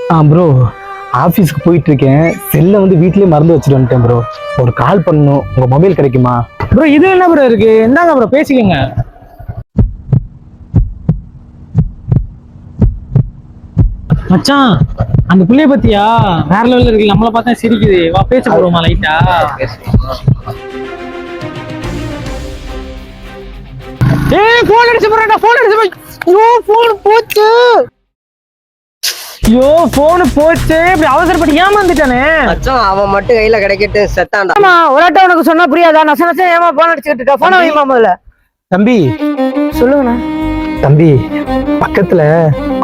Bro ஆஃபீஸ்க்கு போயிட்டு இருக்கேன். செல்லை வந்து வீட்லயே மறந்து வச்சுட்டு வந்துட்டேன் ப்ரோ. ஒரு கால் பண்ணணும், உங்க மொபைல் கிடைக்குமா? ப்ரோ இது என்ன ப்ரோ இருக்கு, இந்தாங்க ப்ரோ பேசிக்கங்க. மச்சான் அந்த புள்ளைய பத்தியா வேற லெவல்ல இருக்கு, நம்மள பார்த்தா சிரிக்குது. வா பேச போறோமா லைட்டா? ஏய் போன் அடிச்சு போறடா, போன் அடிச்சு போய். ஐயோ போன் போச்சு, ஐயோ போன் போச்சு. இப்படி அவசரப்பட்டு ஏமாந்துட்டானே மச்சான். அவன் மட்டும் கையில கிடைக்கட்டு செத்தான்டா. ஆமா ஒருட்ட உனக்கு சொன்னா புரியாதா? நச நச ஏமா போன் அடிச்சுக்கிட்டு இருக்க? போன வைமா முதல்ல. தம்பி சொல்லுங்கண்ணா. தம்பி, பக்கத்துல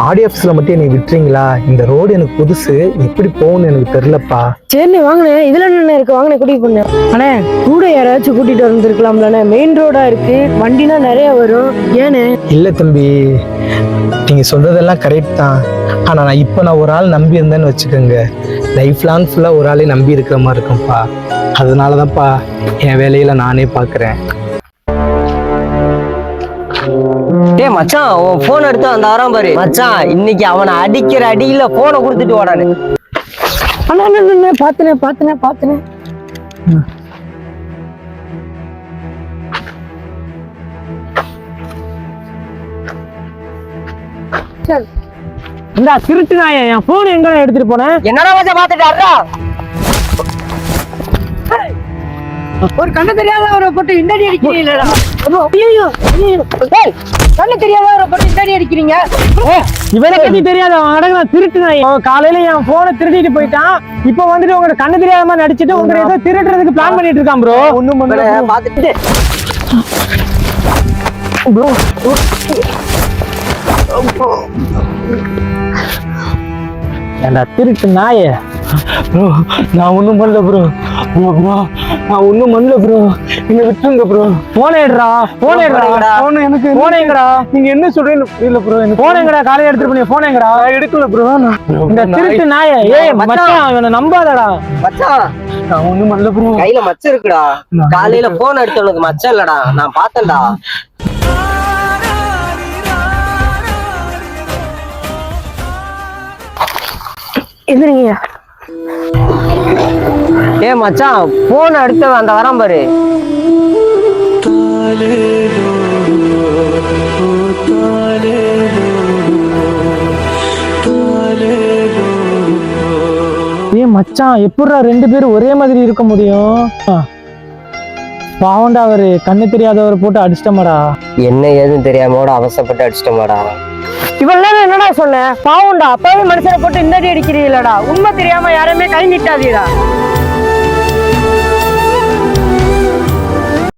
ஆடி ஆஃபீஸ்ல மட்டும் என்னை விட்டுறீங்களா? இந்த ரோடு எனக்கு புதுசு, எப்படி போகணும்னு எனக்கு தெரியலப்பா. சரி வாங்கினேன், இதுல என்ன இருக்கு, வாங்கினேன் கூட்டிட்டு போனேன். அண்ணே கூட யாராச்சும் கூட்டிட்டு வந்துருக்கலாம்லண்ணே, மெயின் ரோடா இருக்கு, வண்டினா நிறைய வரும். ஏன்னு இல்ல தம்பி, நீங்க சொல்றதெல்லாம் கரெக்ட் தான். ஆனா நான் ஒரு ஆள் நம்பி இருந்தேன்னு வச்சுக்கோங்க, லைஃப் லாங் ஃபுல்லா ஒரு ஆளே நம்பி இருக்கிற மாதிரி இருக்கும்ப்பா. அதனாலதான்ப்பா என் வேலையில நானே பாக்குறேன். டேய் மச்சான், உன் போன் எடுத்து அந்த வரான் பாரு மச்சான். இன்னைக்கு அவனை அடிக்கிற அடியில போனை கொடுத்துட்டு ஓடானு. அண்ணா பாத்துனேன். இந்த திருட்டு நாய என் போன் எங்க எடுத்துட்டு போனேன்? என்னடா மச்சான் பாத்துட்டாரா? ஒரு கண்ணு தெரியாதவரை போட்டு இண்டடி அடிக்கிறீங்களா? கண்ணு தெரியாதவரை போட்டு இண்டடி அடிக்கிறீங்க. இவனை பத்தி தெரியாத அடங்க திருட்டு நாய். காலையில என் போனை திருடிட்டு போயிட்டான். இப்ப வந்துட்டு உங்க கண்ணு தெரியாத மாதிரி நடிச்சுட்டு உங்க ஏதோ திருடுறதுக்கு பிளான் பண்ணிட்டு இருக்கான் ப்ரோ. ஒண்ணும் பாத்துட்டு ப்ரோ ஏண்டா திருட்டு நாயே. ப்ரோ நான் ஒன்றும் பண்ணல ப்ரோ. நான் ஒன்றும் பண்ணல ப்ரோ, நீங்க விட்டுருங்க ப்ரோ. போன் எடுறா, போன் எடுறா. எனக்கு போன் எங்கடா? நீங்க என்ன சொல்றீங்க புரியல ப்ரோ. எனக்கு போன் எங்கடா? காலையில எடுத்துட்டு போனீங்க, போன் எங்கடா? எடுக்கல ப்ரோ. இந்த திருட்டு நாயே. ஏய் மச்சான் இவனை நம்பாதடா. மச்சான், நான் ஒன்றும் பண்ணல ப்ரோ. கையில மச்சம் இருக்குடா. காலையில போன் எடுத்தவனுக்கு மச்சம் இல்லடா, நான் பார்த்தேன்டா. எதிரிங்க ஏ மச்சான், போன் எடுத்தவன் அந்த வரான் பாரு. ஏய் மச்சான், எப்படிடா ரெண்டு பேரும் ஒரே மாதிரி இருக்க முடியும்? பாவண்டா, அவரு கண்ணு தெரியாதவர் போட்டு அடிச்சிட்டமாடா. என்ன ஏதுன்னு தெரியாமோட அவசரப்பட்டு அடிச்சிட்டமாடா. இவெல்லாம் என்னடா சொன்ன? பாவுண்டா, அப்பவே மனுஷனை போட்டு இண்டடி அடிக்கிறீங்களடா. உண்மை தெரியாம யாரையுமே கை நீட்டாதீடா.